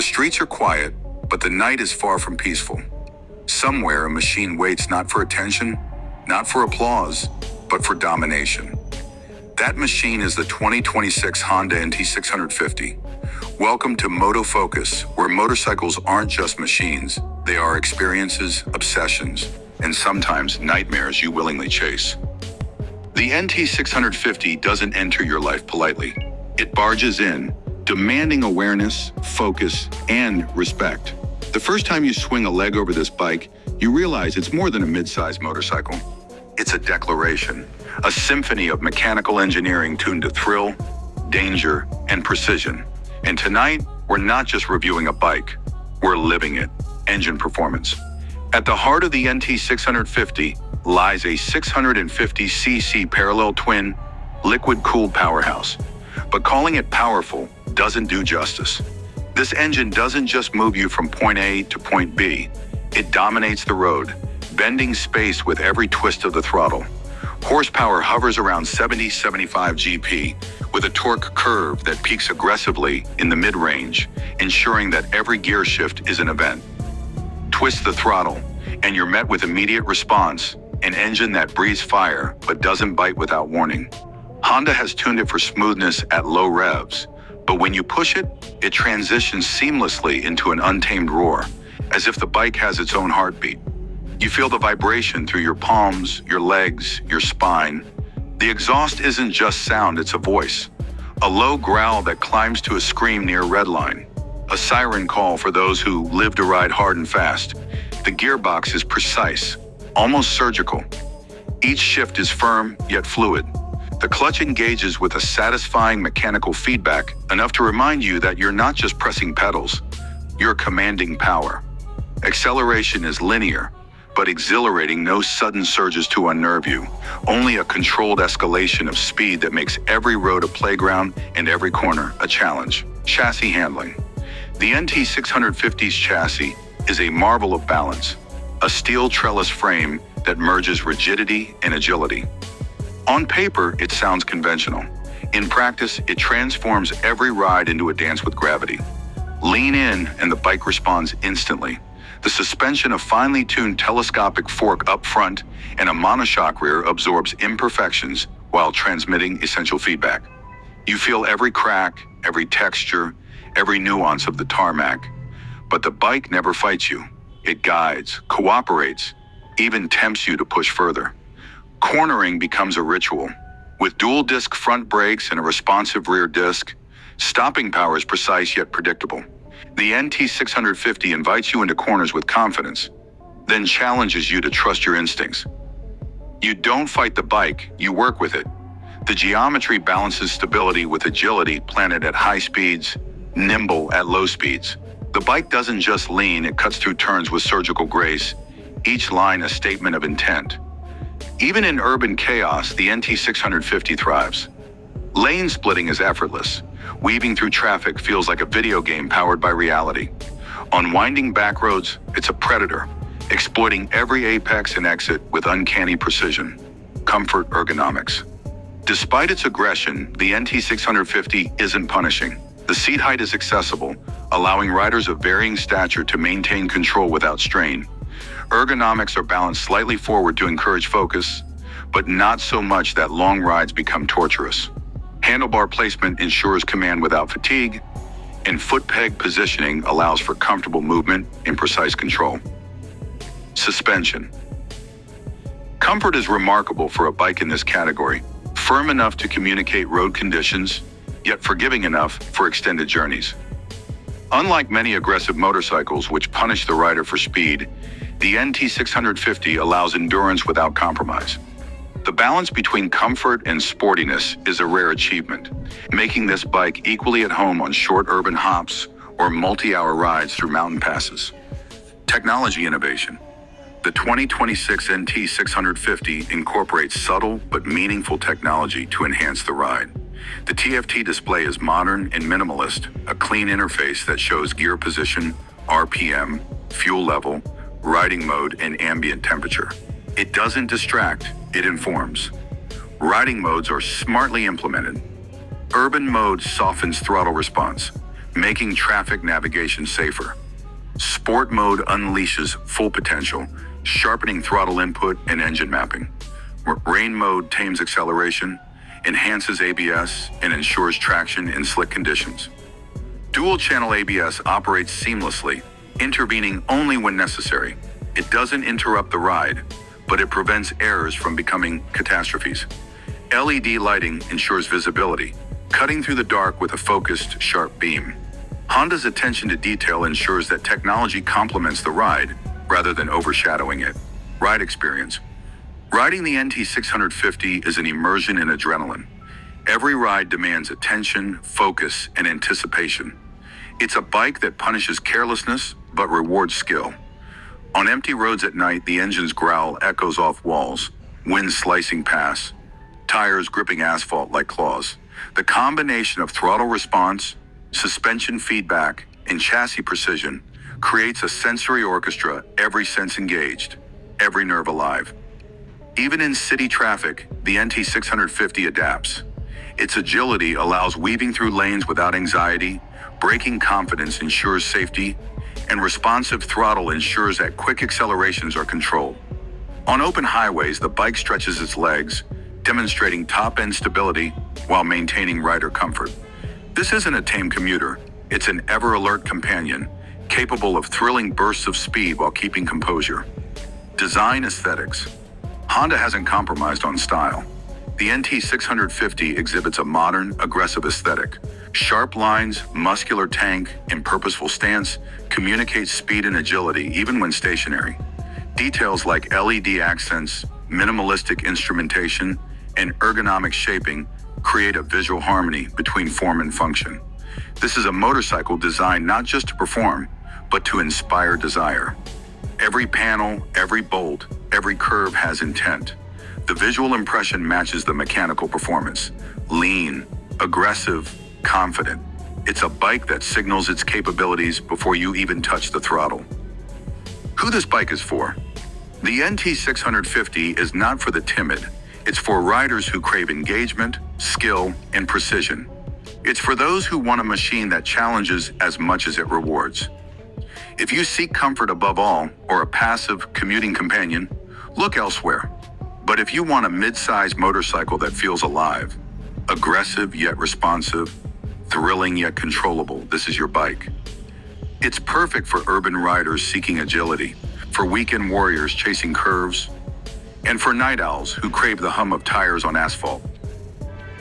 streets are quiet, but the night is far from peaceful. Somewhere a machine waits not for attention, not for applause, but for domination. That machine is the 2026 Honda NT650. Welcome to Moto Focus, where motorcycles aren't just machines, they are experiences, obsessions, and sometimes nightmares you willingly chase. The NT650 doesn't enter your life politely. It barges in, demanding awareness, focus, and respect. The first time you swing a leg over this bike, you realize it's more than a mid-sized motorcycle. It's a declaration, a symphony of mechanical engineering tuned to thrill, danger, and precision. And tonight, we're not just reviewing a bike, we're living it, engine performance. At the heart of the NT650 lies a 650cc parallel twin, liquid-cooled powerhouse. But calling it powerful doesn't do justice. This engine doesn't just move you from point A to point B. It dominates the road, bending space with every twist of the throttle. Horsepower hovers around 70-75 GP, with a torque curve that peaks aggressively in the mid-range, ensuring that every gear shift is an event. Twist the throttle, and you're met with immediate response, an engine that breathes fire but doesn't bite without warning. Honda has tuned it for smoothness at low revs, but when you push it, it transitions seamlessly into an untamed roar, as if the bike has its own heartbeat. You feel the vibration through your palms, your legs, your spine. The exhaust isn't just sound, it's a voice. A low growl that climbs to a scream near redline. A siren call for those who live to ride hard and fast. The gearbox is precise, almost surgical. Each shift is firm, yet fluid. The clutch engages with a satisfying mechanical feedback, enough to remind you that you're not just pressing pedals, you're commanding power. Acceleration is linear, but exhilarating, no sudden surges to unnerve you. Only a controlled escalation of speed that makes every road a playground and every corner a challenge. Chassis handling. The NT650's chassis is a marvel of balance, a steel trellis frame that merges rigidity and agility. On paper, it sounds conventional. In practice, it transforms every ride into a dance with gravity. Lean in and the bike responds instantly. The suspension of finely tuned telescopic fork up front and a monoshock rear absorbs imperfections while transmitting essential feedback. You feel every crack, every texture, every nuance of the tarmac. But the bike never fights you. It guides, cooperates, even tempts you to push further. Cornering becomes a ritual. With dual disc front brakes and a responsive rear disc, stopping power is precise yet predictable. The NT650 invites you into corners with confidence, then challenges you to trust your instincts. You don't fight the bike, you work with it. The geometry balances stability with agility, planted at high speeds, nimble at low speeds. The bike doesn't just lean, it cuts through turns with surgical grace, each line a statement of intent. Even in urban chaos, the NT650 thrives. Lane splitting is effortless. Weaving through traffic feels like a video game powered by reality. On winding back roads, it's a predator, exploiting every apex and exit with uncanny precision. Comfort ergonomics. Despite its aggression, the NT650 isn't punishing. The seat height is accessible, allowing riders of varying stature to maintain control without strain. Ergonomics are balanced slightly forward to encourage focus, but not so much that long rides become torturous. Handlebar placement ensures command without fatigue, and foot peg positioning allows for comfortable movement and precise control. Suspension. Comfort is remarkable for a bike in this category, firm enough to communicate road conditions, yet forgiving enough for extended journeys. Unlike many aggressive motorcycles which punish the rider for speed, the NT650 allows endurance without compromise. The balance between comfort and sportiness is a rare achievement, making this bike equally at home on short urban hops or multi-hour rides through mountain passes. Technology innovation. The 2026 NT650 incorporates subtle but meaningful technology to enhance the ride. The TFT display is modern and minimalist, a clean interface that shows gear position, RPM, fuel level, riding mode, and ambient temperature. It doesn't distract, it informs. Riding modes are smartly implemented. Urban mode softens throttle response. making traffic navigation safer. Sport mode unleashes full potential, sharpening throttle input and engine mapping. Rain mode tames acceleration, enhances ABS, and ensures traction in slick conditions. Dual-channel ABS operates seamlessly, intervening only when necessary. It doesn't interrupt the ride, but it prevents errors from becoming catastrophes. LED lighting ensures visibility, cutting through the dark with a focused, sharp beam. Honda's attention to detail ensures that technology complements the ride rather than overshadowing it. Ride experience. Riding the NT650 is an immersion in adrenaline. Every ride demands attention, focus, and anticipation. It's a bike that punishes carelessness but rewards skill. On empty roads at night, the engine's growl echoes off walls, wind slicing past, tires gripping asphalt like claws. The combination of throttle response, suspension feedback, and chassis precision creates a sensory orchestra, every sense engaged, every nerve alive. Even in city traffic, the NT650 adapts. Its agility allows weaving through lanes without anxiety, braking confidence ensures safety, and responsive throttle ensures that quick accelerations are controlled. On open highways, the bike stretches its legs, demonstrating top-end stability while maintaining rider comfort. This isn't a tame commuter, it's an ever-alert companion, capable of thrilling bursts of speed while keeping composure. Design aesthetics. Honda hasn't compromised on style. The NT650 exhibits a modern, aggressive aesthetic. Sharp lines, muscular tank, and purposeful stance communicate speed and agility even when stationary. Details like LED accents, minimalistic instrumentation, and ergonomic shaping create a visual harmony between form and function. This is a motorcycle designed not just to perform, but to inspire desire. Every panel, every bolt, every curve has intent. The visual impression matches the mechanical performance. Lean, aggressive, confident. It's a bike that signals its capabilities before you even touch the throttle. Who this bike is for? The NT650 is not for the timid. It's for riders who crave engagement, skill, and precision. It's for those who want a machine that challenges as much as it rewards. If you seek comfort above all, or a passive commuting companion, look elsewhere. But if you want a mid-size motorcycle that feels alive, aggressive yet responsive, thrilling yet controllable, this is your bike. It's perfect for urban riders seeking agility, for weekend warriors chasing curves, and for night owls who crave the hum of tires on asphalt.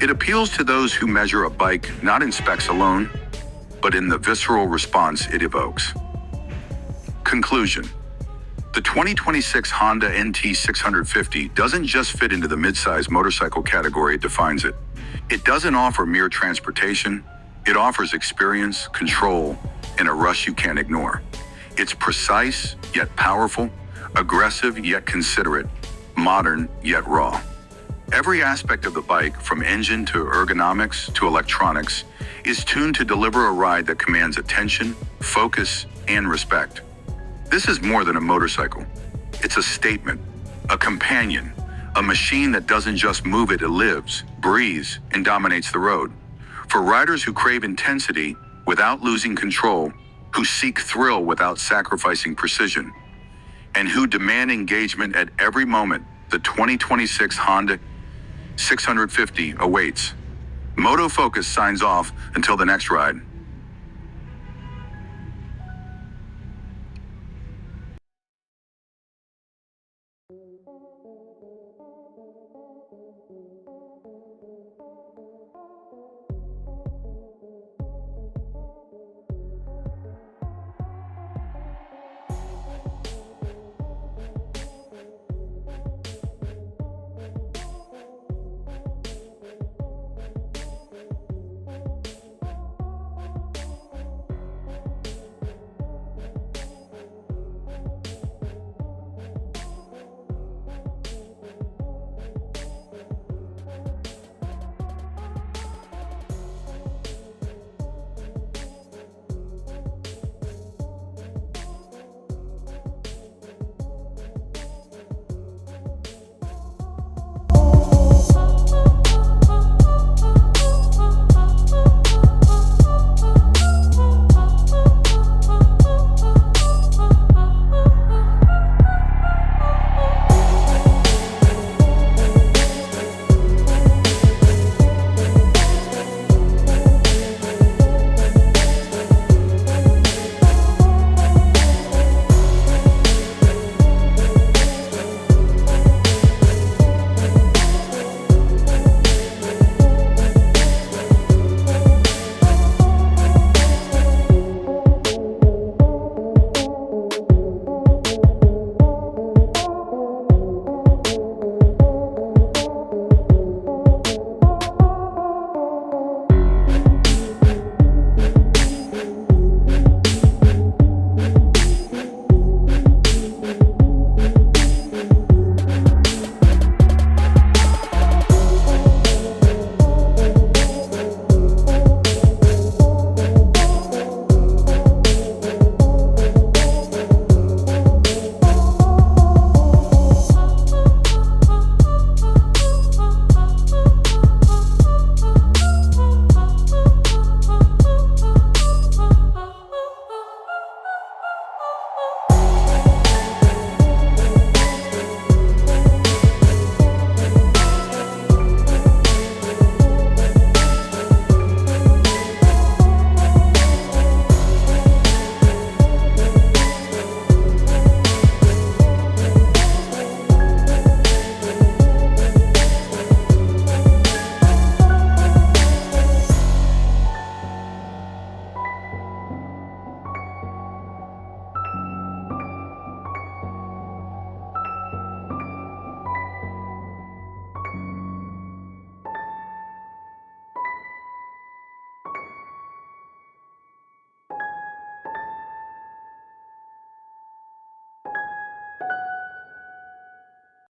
It appeals to those who measure a bike not in specs alone, but in the visceral response it evokes. Conclusion. The 2026 Honda NT650 doesn't just fit into the midsize motorcycle category it defines it. It doesn't offer mere transportation, it offers experience, control, and a rush you can't ignore. It's precise yet powerful, aggressive yet considerate, modern yet raw. Every aspect of the bike, from engine to ergonomics to electronics, is tuned to deliver a ride that commands attention, focus, and respect. This is more than a motorcycle. It's a statement, a companion, a machine that doesn't just move it lives, breathes, and dominates the road. For riders who crave intensity without losing control, who seek thrill without sacrificing precision, and who demand engagement at every moment, the 2026 Honda 650 awaits. Moto Focus signs off until the next ride.